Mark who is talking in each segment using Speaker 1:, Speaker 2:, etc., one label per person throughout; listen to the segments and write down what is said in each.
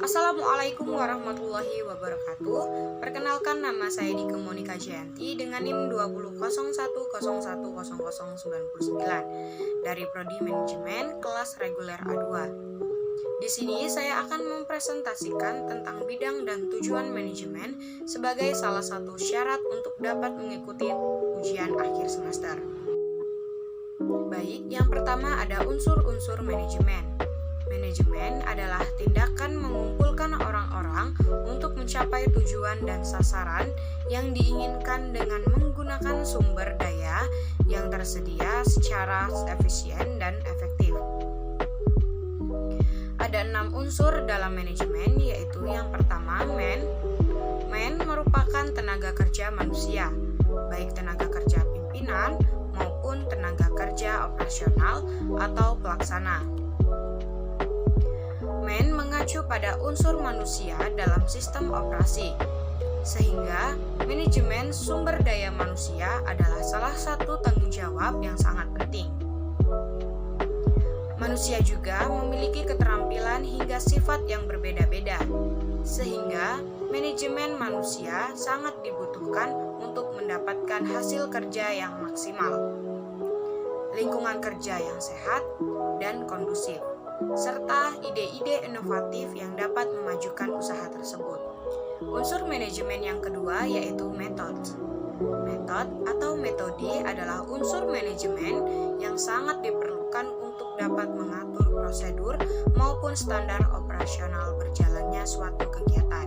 Speaker 1: Assalamualaikum warahmatullahi wabarakatuh. Perkenalkan, nama saya Dike Monika Jayanti dengan NIM 2001010099 dari Prodi Manajemen kelas reguler A2. Di sini saya akan mempresentasikan tentang bidang dan tujuan manajemen sebagai salah satu syarat untuk dapat mengikuti ujian akhir semester. Baik, yang pertama ada unsur-unsur manajemen. Manajemen adalah tindakan mengumpulkan orang-orang untuk mencapai tujuan dan sasaran yang diinginkan dengan menggunakan sumber daya yang tersedia secara efisien dan efektif. Ada 6 unsur dalam manajemen, yaitu yang pertama man. Man merupakan tenaga kerja manusia, baik tenaga kerja pimpinan maupun tenaga kerja operasional atau pelaksana. Man mengacu pada unsur manusia dalam sistem operasi, sehingga manajemen sumber daya manusia adalah salah satu tanggung jawab yang sangat penting. Manusia juga memiliki keterampilan hingga sifat yang berbeda-beda, sehingga manajemen manusia sangat dibutuhkan untuk mendapatkan hasil kerja yang maksimal, lingkungan kerja yang sehat dan kondusif, serta ide-ide inovatif yang dapat memajukan usaha tersebut. Unsur manajemen yang kedua yaitu metode. Metode atau metode adalah unsur manajemen yang sangat diperlukan untuk dapat mengatur prosedur maupun standar operasional berjalannya suatu kegiatan.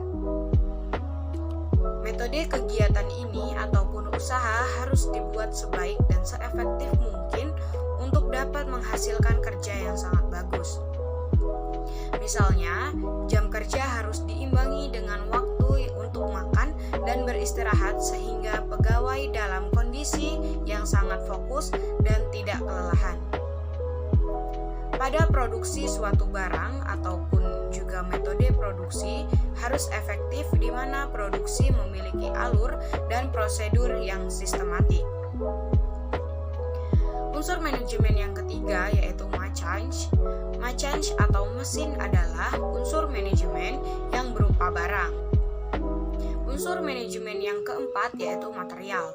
Speaker 1: Metode kegiatan ini ataupun usaha harus dibuat sebaik dan seefektif mungkin untuk dapat menghasilkan kerja yang sangat bagus. Misalnya, jam kerja harus diimbangi dengan waktu untuk makan dan beristirahat sehingga pegawai dalam kondisi yang sangat fokus dan tidak kelelahan. Pada produksi suatu barang ataupun juga metode produksi harus efektif, di mana produksi memiliki alur dan prosedur yang sistematik. Unsur manajemen yang ketiga yaitu machange. Machange atau mesin adalah unsur manajemen yang berupa barang. Unsur manajemen yang keempat yaitu material.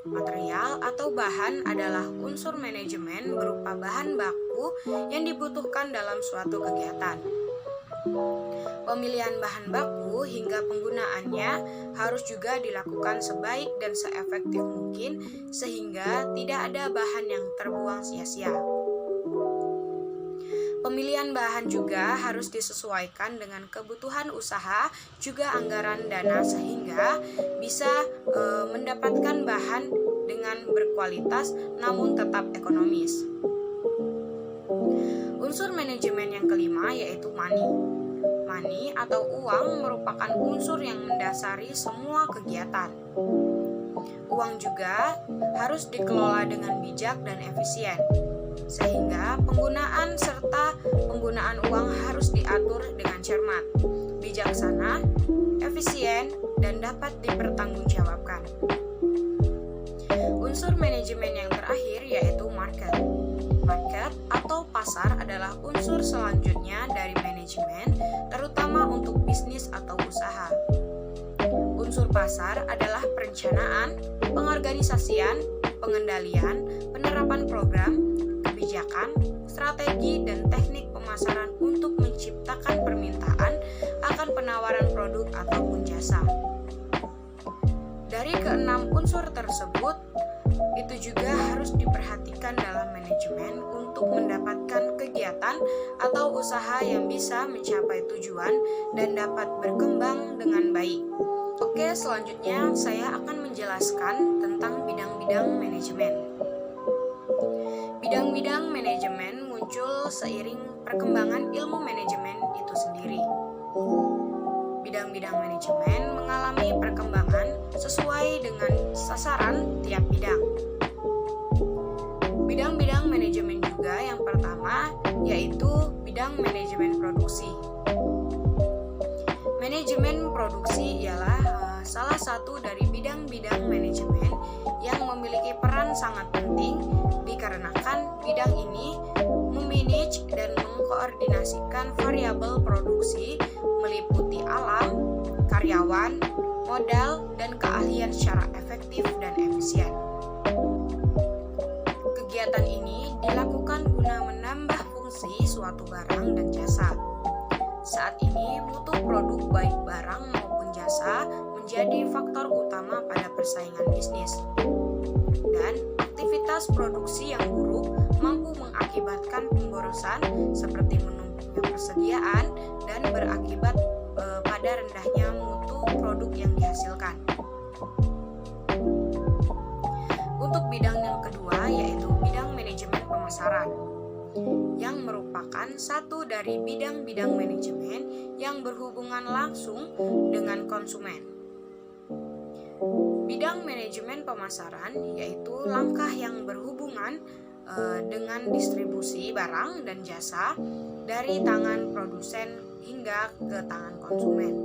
Speaker 1: Material atau bahan adalah unsur manajemen berupa bahan baku yang dibutuhkan dalam suatu kegiatan. Pemilihan bahan baku hingga penggunaannya harus juga dilakukan sebaik dan seefektif mungkin sehingga tidak ada bahan yang terbuang sia-sia. Pemilihan bahan juga harus disesuaikan dengan kebutuhan usaha juga anggaran dana sehingga bisa mendapatkan bahan dengan berkualitas namun tetap ekonomis. Unsur manajemen yang kelima yaitu money. Money atau uang merupakan unsur yang mendasari semua kegiatan. Uang juga harus dikelola dengan bijak dan efisien, sehingga penggunaan serta penggunaan uang harus diatur dengan cermat, bijaksana, efisien, dan dapat dipertanggungjawabkan. Unsur manajemen yang terakhir yaitu market. Market atau pasar adalah unsur selanjutnya dari manajemen, terutama untuk bisnis atau usaha. Unsur pasar adalah perencanaan, pengorganisasian, pengendalian, penerapan program, kebijakan, strategi, dan teknik pemasaran untuk menciptakan permintaan akan penawaran produk ataupun jasa. Dari keenam unsur tersebut, itu juga harus diperhatikan dalam manajemen untuk mendapatkan kegiatan atau usaha yang bisa mencapai tujuan dan dapat berkembang dengan baik. Oke, selanjutnya saya akan menjelaskan tentang bidang-bidang manajemen. Bidang-bidang manajemen muncul seiring perkembangan ilmu manajemen itu sendiri. Bidang-bidang manajemen mengalami perkembangan sesuai dengan sasaran tiap bidang. Bidang-bidang manajemen juga yang pertama yaitu bidang manajemen produksi. Manajemen produksi ialah salah satu dari bidang-bidang manajemen yang memiliki peran sangat penting dikarenakan bidang ini memanage dan mengkoordinasikan variabel produksi karyawan, modal, dan keahlian secara efektif dan efisien. Kegiatan ini dilakukan guna menambah fungsi suatu barang dan jasa. Saat ini, mutu produk baik barang maupun jasa menjadi faktor utama pada persaingan bisnis. Dan aktivitas produksi yang buruk mampu mengakibatkan pemborosan seperti menumpuknya persediaan dan berakibat pada rendahnya mutu produk yang dihasilkan. Untuk bidang yang kedua yaitu bidang manajemen pemasaran, yang merupakan satu dari bidang-bidang manajemen yang berhubungan langsung dengan konsumen. Bidang manajemen pemasaran yaitu langkah yang berhubungan dengan distribusi barang dan jasa dari tangan produsen hingga ke tangan konsumen.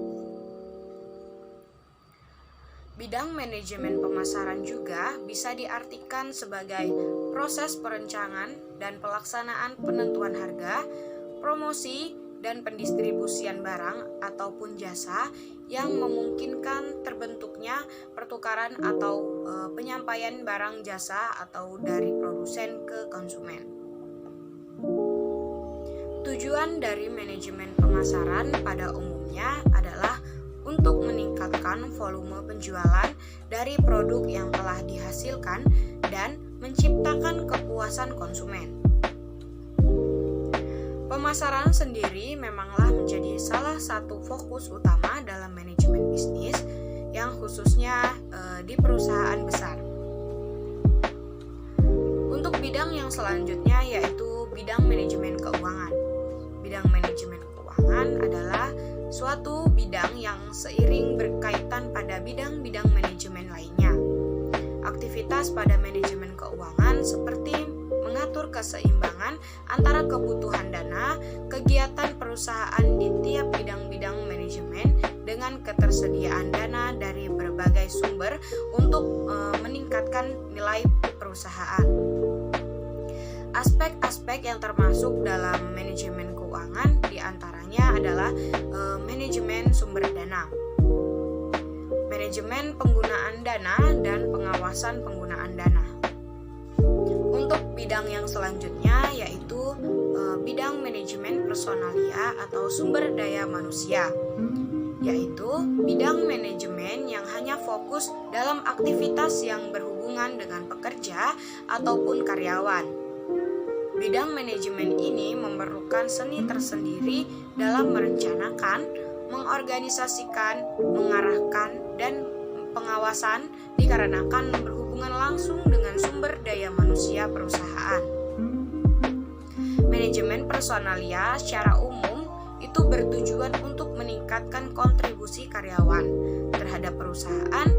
Speaker 1: Bidang manajemen pemasaran juga bisa diartikan sebagai proses perencanaan dan pelaksanaan penentuan harga, promosi, dan pendistribusian barang ataupun jasa yang memungkinkan terbentuknya pertukaran atau penyampaian barang jasa atau dari produsen ke konsumen. Tujuan dari manajemen pemasaran pada umumnya adalah untuk meningkatkan volume penjualan dari produk yang telah dihasilkan dan menciptakan kepuasan konsumen. Pemasaran sendiri memanglah menjadi salah satu fokus utama dalam manajemen bisnis yang khususnya di perusahaan besar. Untuk bidang yang selanjutnya yaitu bidang manajemen keuangan. Bidang manajemen keuangan adalah suatu bidang yang seiring berkaitan pada bidang-bidang manajemen lainnya. Aktivitas pada manajemen keuangan seperti mengatur keseimbangan antara kebutuhan dana, kegiatan perusahaan di tiap bidang-bidang manajemen dengan ketersediaan dana dari berbagai sumber untuk meningkatkan nilai perusahaan. Aspek-aspek yang termasuk dalam manajemen keuangan diantaranya adalah manajemen sumber dana, manajemen penggunaan dana, dan pengawasan penggunaan dana. Untuk bidang yang selanjutnya yaitu bidang manajemen personalia atau sumber daya manusia, yaitu bidang manajemen yang hanya fokus dalam aktivitas yang berhubungan dengan pekerja ataupun karyawan. Bidang manajemen ini memerlukan seni tersendiri dalam merencanakan, mengorganisasikan, mengarahkan, dan pengawasan dikarenakan berhubungan langsung dengan sumber daya manusia perusahaan. Manajemen personalia secara umum itu bertujuan untuk meningkatkan kontribusi karyawan terhadap perusahaan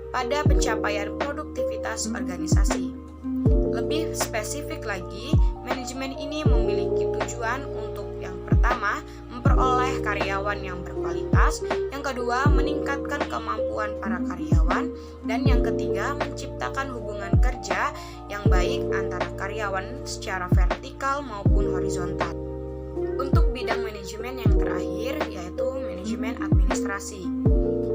Speaker 1: pada pencapaian produktivitas organisasi. Lebih spesifik lagi, manajemen ini memiliki tujuan untuk yang pertama, memperoleh karyawan yang berkualitas, yang kedua, meningkatkan kemampuan para karyawan, dan yang ketiga, menciptakan hubungan kerja yang baik antara karyawan secara vertikal maupun horizontal. Untuk bidang manajemen yang terakhir yaitu manajemen administrasi,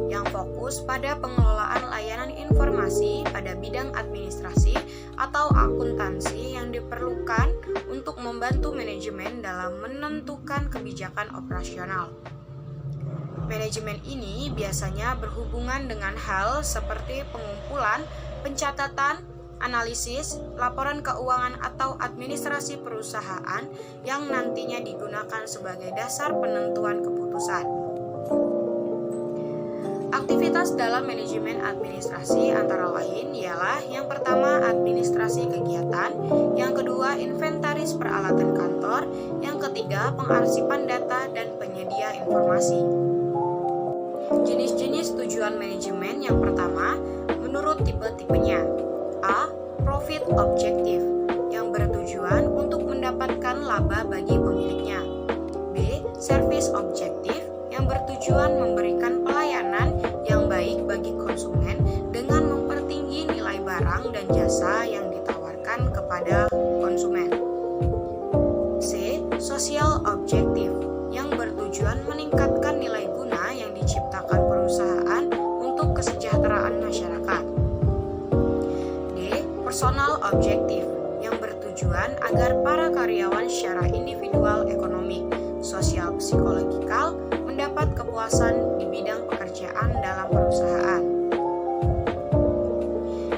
Speaker 1: yang fokus pada pengelolaan layanan informasi pada bidang administrasi atau akuntansi yang diperlukan untuk membantu manajemen dalam menentukan kebijakan operasional. Manajemen ini biasanya berhubungan dengan hal seperti pengumpulan, pencatatan, analisis, laporan keuangan atau administrasi perusahaan yang nantinya digunakan sebagai dasar penentuan keputusan. Aktivitas dalam manajemen administrasi antara lain ialah yang pertama administrasi kegiatan, yang kedua inventaris peralatan kantor, yang ketiga pengarsipan data dan penyedia informasi. Jenis-jenis tujuan manajemen yang pertama menurut tipe-tipenya. A. Profit objektif yang bertujuan untuk mendapatkan laba bagi pemiliknya. B. Service objektif yang bertujuan memberikan pelayanan yang baik bagi konsumen dengan mempertinggi nilai barang dan jasa yang ditawarkan kepada konsumen. C. Social objektif yang bertujuan meningkatkan nilai guna yang diciptakan perusahaan psikologikal mendapat kepuasan di bidang pekerjaan dalam perusahaan.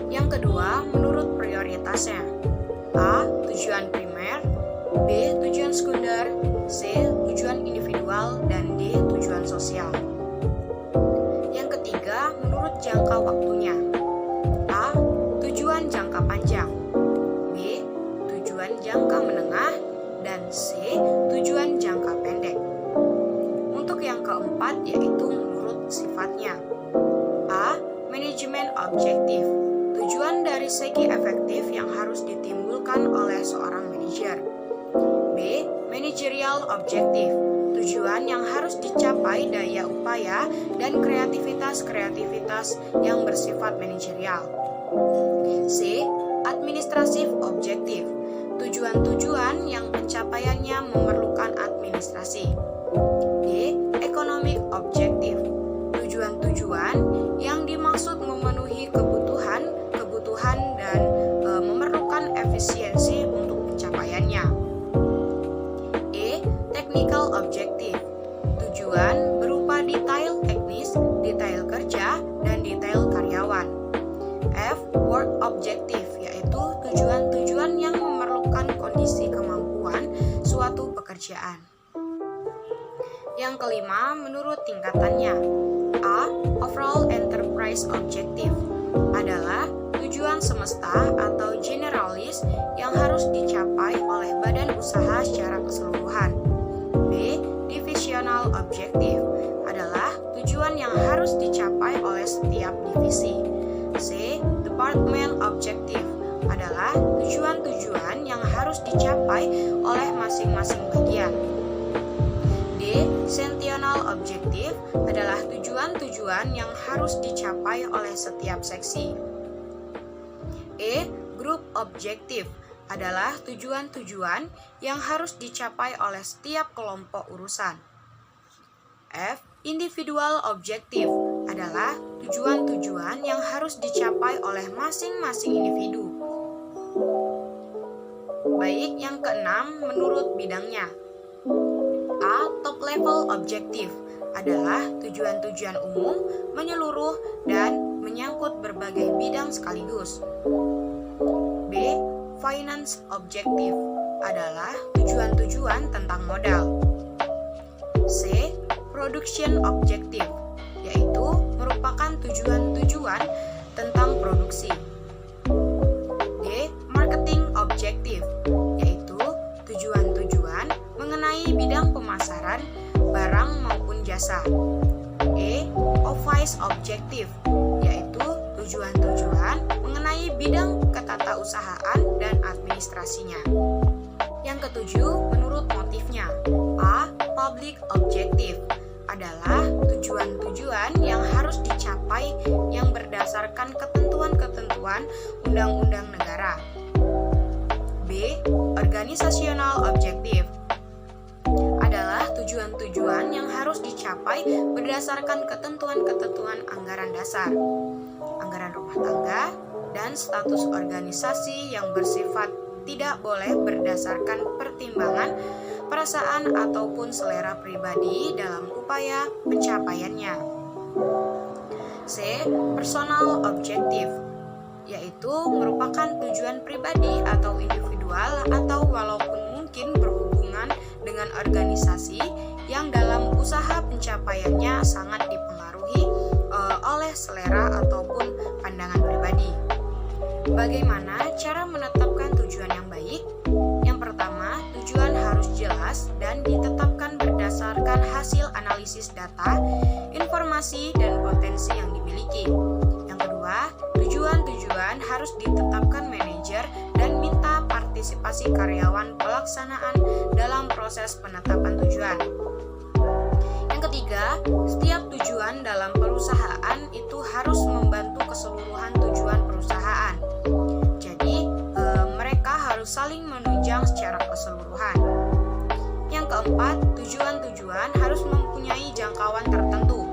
Speaker 1: Yang kedua, menurut prioritasnya. A. Tujuan primer, B. Tujuan sekunder, C. Tujuan individual, dan D. Tujuan sosial. Yang ketiga, menurut jangka waktunya. A. Tujuan jangka panjang, B. Tujuan jangka menengah, dan C. Tujuan jangka pendek. Untuk yang keempat, yaitu menurut sifatnya. A. Manajemen objektif, tujuan dari segi efektif yang harus ditimbulkan oleh seorang manajer. B. Managerial objektif, tujuan yang harus dicapai daya upaya dan kreativitas yang bersifat manajerial. C. Administratif objektif, tujuan-tujuan yang pencapaiannya memerlukan administrasi. D. Economic objektif, tujuan-tujuan yang dimaksud memenuhi kebutuhan dan memerlukan efisiensi untuk pencapaiannya. E. Technical objektif, tujuan berupa detail teknis, detail kerja, dan detail karyawan. F. Work objektif, yaitu tujuan-tujuan yang memerlukan kondisi kemampuan suatu pekerjaan. Yang kelima, menurut tingkatannya. A. Overall enterprise objective adalah tujuan semesta atau generalis yang harus dicapai oleh badan usaha secara keseluruhan. B. Divisional objective adalah tujuan yang harus dicapai oleh setiap divisi. C. Department objective adalah tujuan-tujuan yang harus dicapai oleh masing-masing bagian. D. Sentinel objektif adalah tujuan-tujuan yang harus dicapai oleh setiap seksi. E. Group objektif adalah tujuan-tujuan yang harus dicapai oleh setiap kelompok urusan. F. Individual objektif adalah tujuan-tujuan yang harus dicapai oleh masing-masing individu. Baik, yang keenam, menurut bidangnya. A. Top level objektif adalah tujuan-tujuan umum, menyeluruh, dan menyangkut berbagai bidang sekaligus. B. Finance objektif adalah tujuan-tujuan tentang modal. C. Production objektif, yaitu merupakan tujuan-tujuan tentang produksi. D. Marketing objektif, yaitu tujuan-tujuan mengenai bidang pemasaran, barang maupun jasa. E. Office objektif, yaitu tujuan-tujuan mengenai bidang ketatausahaan dan administrasinya. Yang ketujuh, menurut motifnya. A. Public objektif adalah tujuan-tujuan yang harus dicapai yang berdasarkan ketentuan-ketentuan undang-undang negara. B. Organisasional objektif adalah tujuan-tujuan yang harus dicapai berdasarkan ketentuan-ketentuan anggaran dasar, anggaran rumah tangga, dan status organisasi yang bersifat tidak boleh berdasarkan pertimbangan, perasaan, ataupun selera pribadi dalam upaya pencapaiannya. C. Personal objektif, yaitu merupakan tujuan pribadi atau individual atau walaupun mungkin berhubungan dengan organisasi yang dalam usaha pencapaiannya sangat dipengaruhi oleh selera ataupun pandangan pribadi. Bagaimana cara menetapkan tujuan yang baik? Yang pertama, tujuan harus jelas dan ditetapkan berdasarkan hasil analisis data, informasi, dan potensi yang dimiliki. Yang kedua, tujuan-tujuan harus ditetapkan manajer dan minta partisipasi karyawan pelaksanaan dalam proses penetapan tujuan. Yang ketiga, setiap tujuan dalam perusahaan itu harus membantu keseluruhan tujuan perusahaan. Jadi, mereka harus saling menunjang secara keseluruhan. Yang keempat, tujuan-tujuan harus mempunyai jangkauan tertentu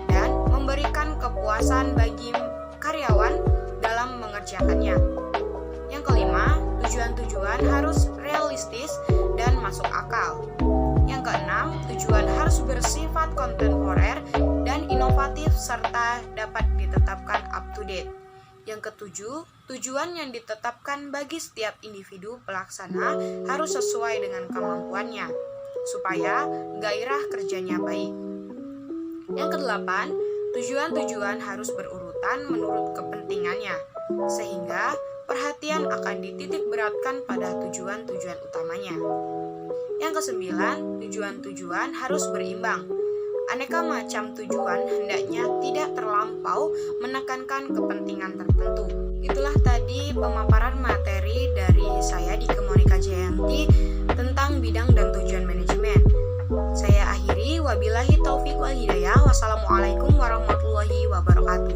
Speaker 1: dan memberikan kepuasan bagi karyawan dalam mengerjakannya. Yang kelima, tujuan-tujuan harus realistis dan masuk akal. Yang keenam, tujuan harus bersifat kontemporer dan inovatif serta dapat ditetapkan up to date. Yang ketujuh, tujuan yang ditetapkan bagi setiap individu pelaksana harus sesuai dengan kemampuannya, supaya gairah kerjanya baik. Yang kedelapan, tujuan-tujuan harus berurutan menurut kepentingannya, sehingga perhatian akan dititik beratkan pada tujuan-tujuan utamanya. Yang kesembilan, tujuan-tujuan harus berimbang. Aneka macam tujuan hendaknya tidak terlampau menekankan kepentingan tertentu. Itulah tadi pemaparan materi dari saya di Monika Jayanti tentang bidang dan tujuan manajemen. Saya akhiri, wabillahi taufiq wal hidayah. Wassalamualaikum warahmatullahi wabarakatuh.